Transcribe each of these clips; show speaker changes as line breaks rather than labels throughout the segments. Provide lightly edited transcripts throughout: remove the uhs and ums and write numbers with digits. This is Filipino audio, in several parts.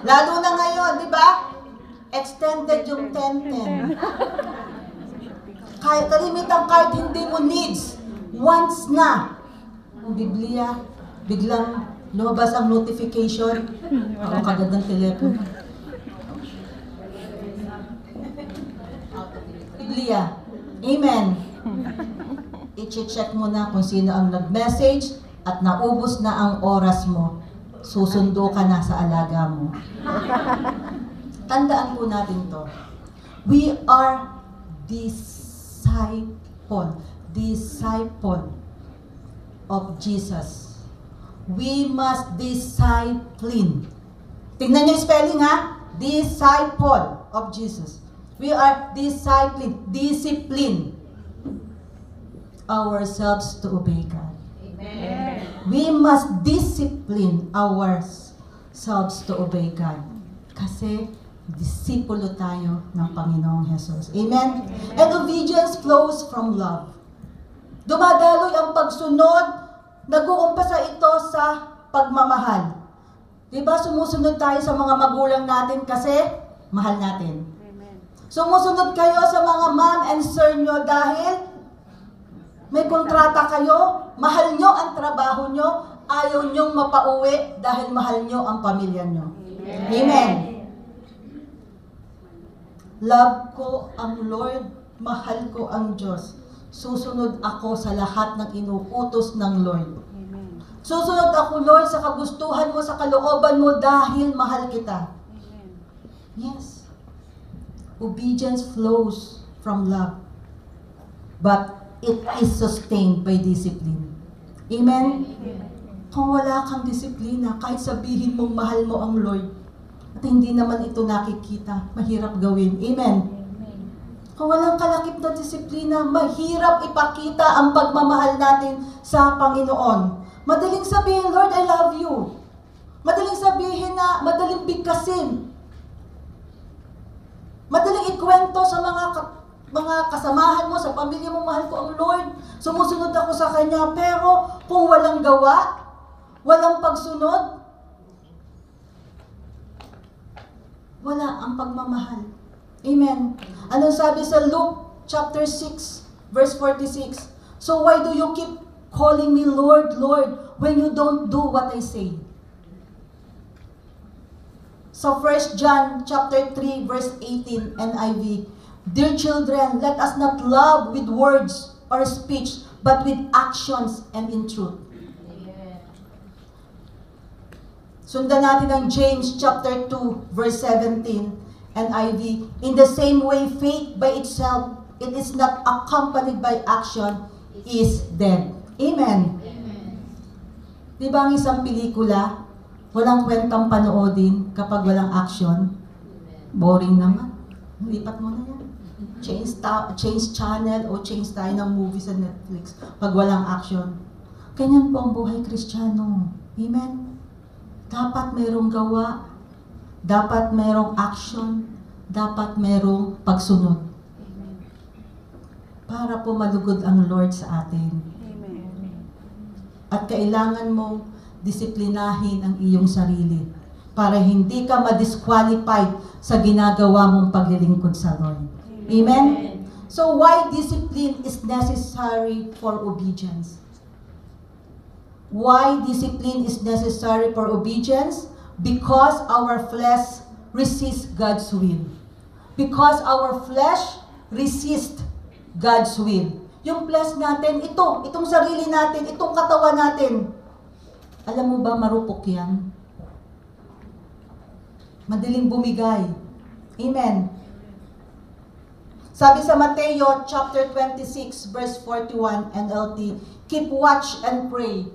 Lalo na ngayon, di ba? Extended yung 10-10. Kahit kalimitang kahit hindi mo needs, once na, ang Biblia, biglang lumabas ang notification. Ang kagandang telepono. Biblia. Amen. I-check mo na kung sino ang nag-message at naubos na ang oras mo. Susundo ka na sa alaga mo. Tandaan po natin to. We are disciple of Jesus. We must discipline. Tingnan niyo yung spelling ha? Disciple of Jesus. We are discipline ourselves to obey God.
Amen.
We must discipline ourselves to obey God. Kasi disipulo tayo ng Panginoong Jesus. Amen? And obedience flows from love. Dumadaloy ang pagsunod, nag-uumpisa ito sa pagmamahal. Diba sumusunod tayo sa mga magulang natin kasi mahal natin.
Amen.
Sumusunod kayo sa mga mom and sir nyo dahil may kontrata kayo, mahal nyo ang trabaho nyo, ayaw nyong mapauwi dahil mahal nyo ang pamilya nyo.
Amen.
Amen. Love ko ang Lord, mahal ko ang Diyos. Susunod ako sa lahat ng inuutos ng Lord.
Amen.
Susunod ako, Lord, sa kagustuhan mo, sa kalooban mo dahil mahal kita.
Amen.
Yes. Obedience flows from love. But it is sustained by discipline. Amen? Kung wala kang disiplina, kahit sabihin mong mahal mo ang Lord, at hindi naman ito nakikita, mahirap gawin. Amen? Kung walang kalakip na disiplina, mahirap ipakita ang pagmamahal natin sa Panginoon. Madaling sabihin, Lord, I love you. Madaling sabihin na, madaling bigkasin. Madaling ikwento sa mga kasamahan mo, sa pamilya mo, mahal ko ang Lord. Sumusunod ako sa Kanya. Pero kung walang gawa, walang pagsunod, wala ang pagmamahal. Amen. Anong sabi sa Luke chapter 6, verse 46? So why do you keep calling me Lord, Lord, when you don't do what I say? So 1 John chapter 3, verse 18, NIV. Dear children, let us not love with words or speech, but with actions and in truth. Sundan natin ang James chapter 2, verse 17, NIV. In the same way, faith by itself, it is not accompanied by action, is dead. Amen. Di ba ang isang pelikula, walang kwentang panoodin kapag walang action? Boring naman. Lipat mo na yan. Change channel o change tayo ng movie sa Netflix pag walang action. Ganyan po ang buhay Kristiyano. Amen? Dapat mayroong gawa, dapat mayroong action, dapat mayroong pagsunod. Para po malugod ang Lord sa atin.
Amen.
At kailangan mong disiplinahin ang iyong sarili para hindi ka ma-disqualified sa ginagawa mong paglilingkod sa Lord. Amen? So why discipline is necessary for obedience? Why discipline is necessary for obedience? Because our flesh resists God's will. Because our flesh resists God's will. Yung flesh natin, itong sarili natin, itong katawan natin. Alam mo ba, marupok yan? Madaling bumigay. Amen. Sabi sa Mateo chapter 26, verse 41, NLT, keep watch and pray,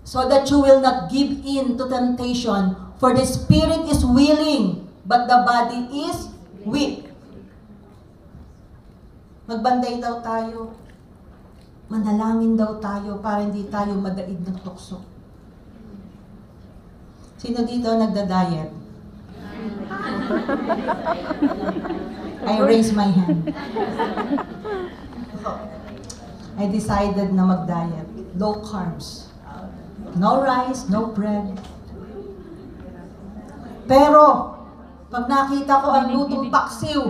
so that you will not give in to temptation, for the spirit is willing, but the body is weak. Magbantay daw tayo. Manalangin daw tayo para hindi tayo madaig ng tukso. Sino dito nagda-diet? I raise my hand. I decided na mag-diet. Low carbs. No rice, no bread. Pero, pag nakita ko ang lutong paksiw,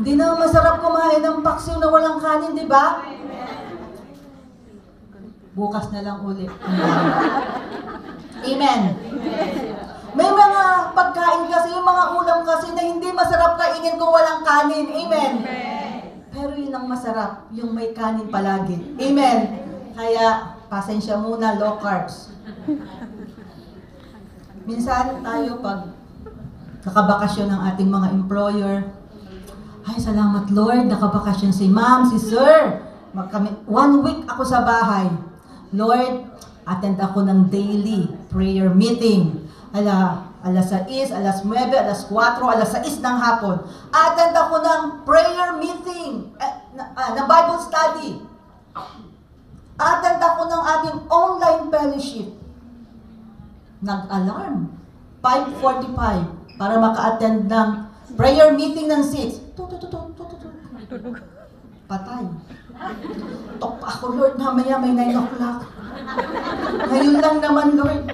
hindi na masarap kumain ng paksiw na walang kanin, di ba? Bukas na lang ulit. Amen. May mga pagkain kasi, yung mga ulam kasi na hindi masarap kainin kung walang kanin. Amen. Pero yun ang masarap, yung may kanin palagi. Amen. Kaya, pasensya muna, low carbs. Minsan tayo pag nakabakasyon ng ating mga employer, ay salamat Lord, nakabakasyon si ma'am, si sir. 1 week ako sa bahay. Lord, attend ako ng daily prayer meeting. Alas 6, alas 9, alas 4, alas 6 ng hapon. Attend ako ng prayer meeting, ng Bible study. Attend ako ng ating online fellowship. Nag-alarm, 5:45, para maka-attend ng prayer meeting ng 6. Patay. Tok pa ako, Lord, mamaya may 9 o'clock. Ngayon lang naman, Lord.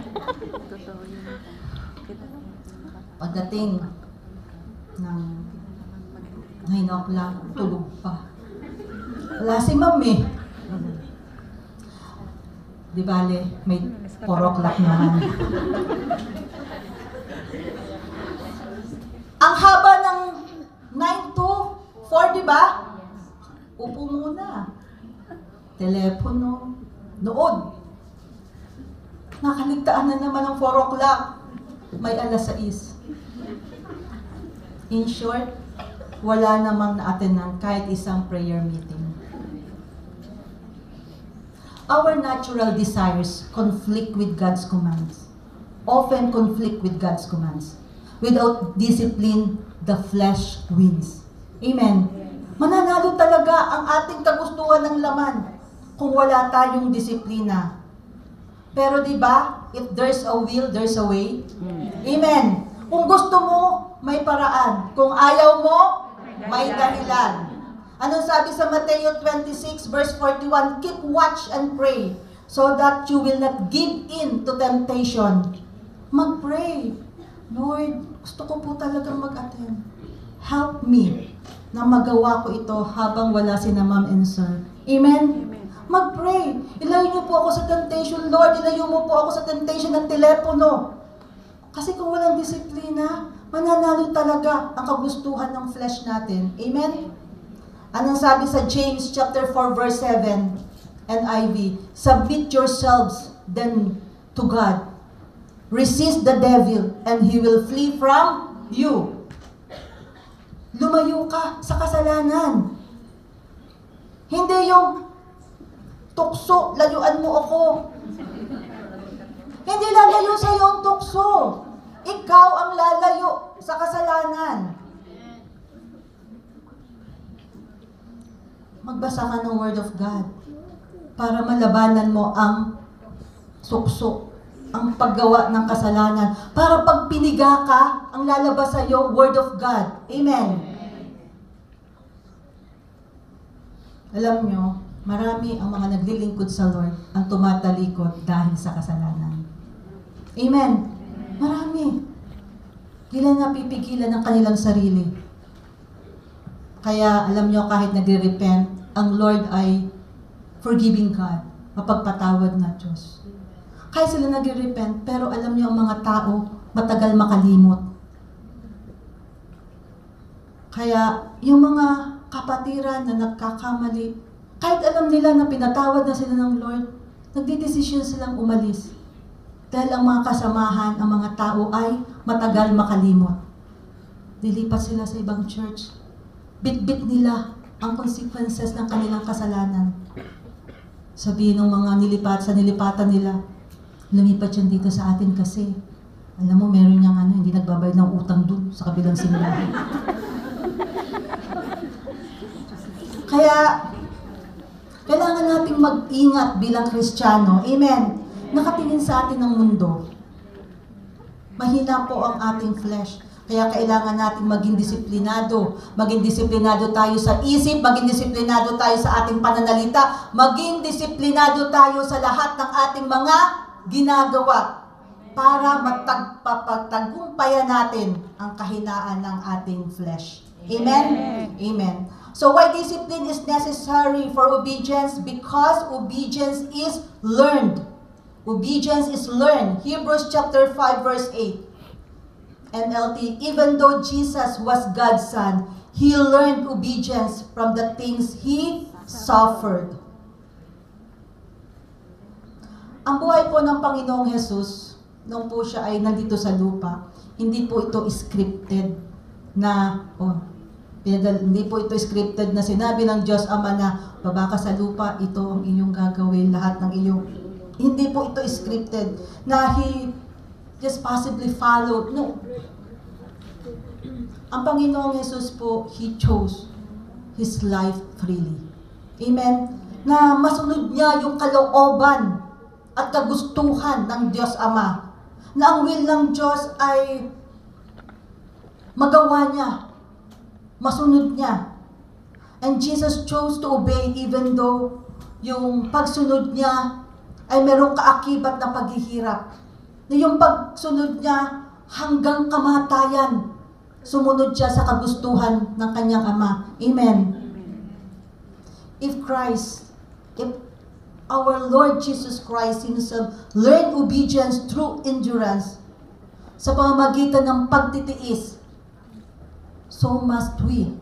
Pagdating ng 9 o'clock, tulog pa. Wala si ma'am eh. Di bale, may 4 o'clock naman. Ang haba ng 9 to 4, di ba? Upo muna. Telepono. Nood. Nakaligtaan na naman ang 4 o'clock. May alas 6. In short, wala namang na-attendan kahit isang prayer meeting. Our natural desires conflict with God's commands. Often conflict with God's commands. Without discipline, the flesh wins. Amen. Mananalo talaga ang ating kagustuhan ng laman kung wala tayong disiplina. Pero di ba, if there's a will, there's a way. Amen. Kung gusto mo, may paraan. Kung ayaw mo, may dahilan. Anong sabi sa Mateo 26 verse 41? Keep watch and pray so that you will not give in to temptation. Mag-pray. Lord, gusto ko po talagang mag-attend. Help me na magawa ko ito habang wala si na ma'am and sir. Amen? Mag-pray. Ilayo niyo po ako sa temptation, Lord. Ilayo mo po ako sa temptation ng telepono. Kasi kung walang disiplina, mananalo talaga ang kagustuhan ng flesh natin. Amen? Anong sabi sa James chapter 4 verse 7 NIV? Submit yourselves then to God. Resist the devil and he will flee from you. Lumayo ka sa kasalanan. Hindi yung tukso, layuan mo ako. Hindi lalayo sa iyo ang tukso. Ikaw ang lalayo sa kasalanan. Magbasa ka ng Word of God para malabanan mo ang tukso, ang paggawa ng kasalanan. Para pag piniga ka, ang lalabas sa iyo, Word of God. Amen. Alam nyo, marami ang mga naglilingkod sa Lord ang tumatalikod dahil sa kasalanan. Amen. Marami. Hindi napipigilan ng kanilang sarili. Kaya alam nyo, kahit nagre-repent, ang Lord ay forgiving God, mapagpatawad na Diyos. Kaya sila nagre-repent, pero alam nyo, ang mga tao matagal makalimot. Kaya yung mga kapatiran na nagkakamali, kahit alam nila na pinatawad na sila ng Lord, nagdidesisyon silang umalis. Dahil ang mga kasamahan, ang mga tao ay matagal makalimot. Dilipat sila sa ibang church. Bit-bit nila ang consequences ng kanilang kasalanan. Sabihin ng mga nilipatan nila, lumipat yan dito sa atin kasi, alam mo, meron niyang hindi nagbabayad ng utang dun sa kabilang simbahan. Kaya, kailangan nating mag-ingat bilang Kristiyano. Amen. Nakatingin sa atin ng mundo. Mahina po ang ating flesh. Kaya kailangan natin maging disiplinado. Maging disiplinado tayo sa isip, maging disiplinado tayo sa ating pananalita, maging disiplinado tayo sa lahat ng ating mga ginagawa. para mapagtagumpayan natin ang kahinaan ng ating flesh. Amen? Amen. So why discipline is necessary for obedience? Because obedience is learned. Obedience is learned. Hebrews chapter 5 verse 8. NLT, even though Jesus was God's Son, He learned obedience from the things He suffered. Ang buhay po ng Panginoong Jesus, nung po siya ay nandito sa lupa, hindi po ito scripted na, hindi po ito scripted na sinabi ng Diyos Ama na, baba ka sa lupa, ito ang inyong gagawin, lahat ng inyong, hindi po ito scripted na He just possibly followed. No. Ang Panginoong Jesus po, He chose His life freely. Amen? Na masunod niya yung kalooban at kagustuhan ng Diyos Ama. Na ang will ng Diyos ay magawa niya, masunod niya. And Jesus chose to obey even though yung pagsunod niya ay merong kaakibat na paghihirap. Na yung pagsunod niya hanggang kamatayan, sumunod siya sa kagustuhan ng kanyang Ama. Amen. If our Lord Jesus Christ Himself learned obedience through endurance sa pamamagitan ng pagtitiis, so must we.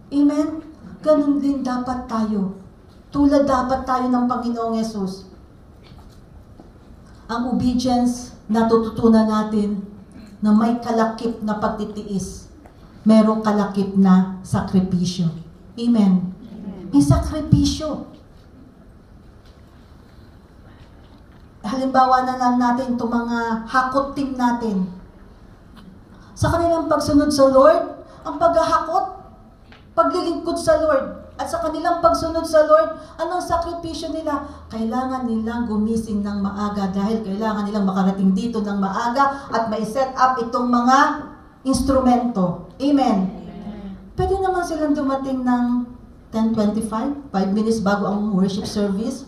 Amen? Ganun din dapat tayo. Tulad dapat tayo ng Panginoong Yesus. Ang obedience, natututunan natin na may kalakip na pagtitiis. Merong kalakip na sakripisyo. Amen? May sakripisyo. Halimbawa na lang natin itong mga hakot team natin. Sa kanilang pagsunod sa Lord, ang paghahakot, paglilingkod sa Lord, at sa kanilang pagsunod sa Lord, anong sakripisyo nila? Kailangan nilang gumising ng maaga dahil kailangan nilang makarating dito ng maaga at may set up itong mga instrumento. Amen. Pwede naman silang dumating ng 10:25, 5 minutes bago ang worship service.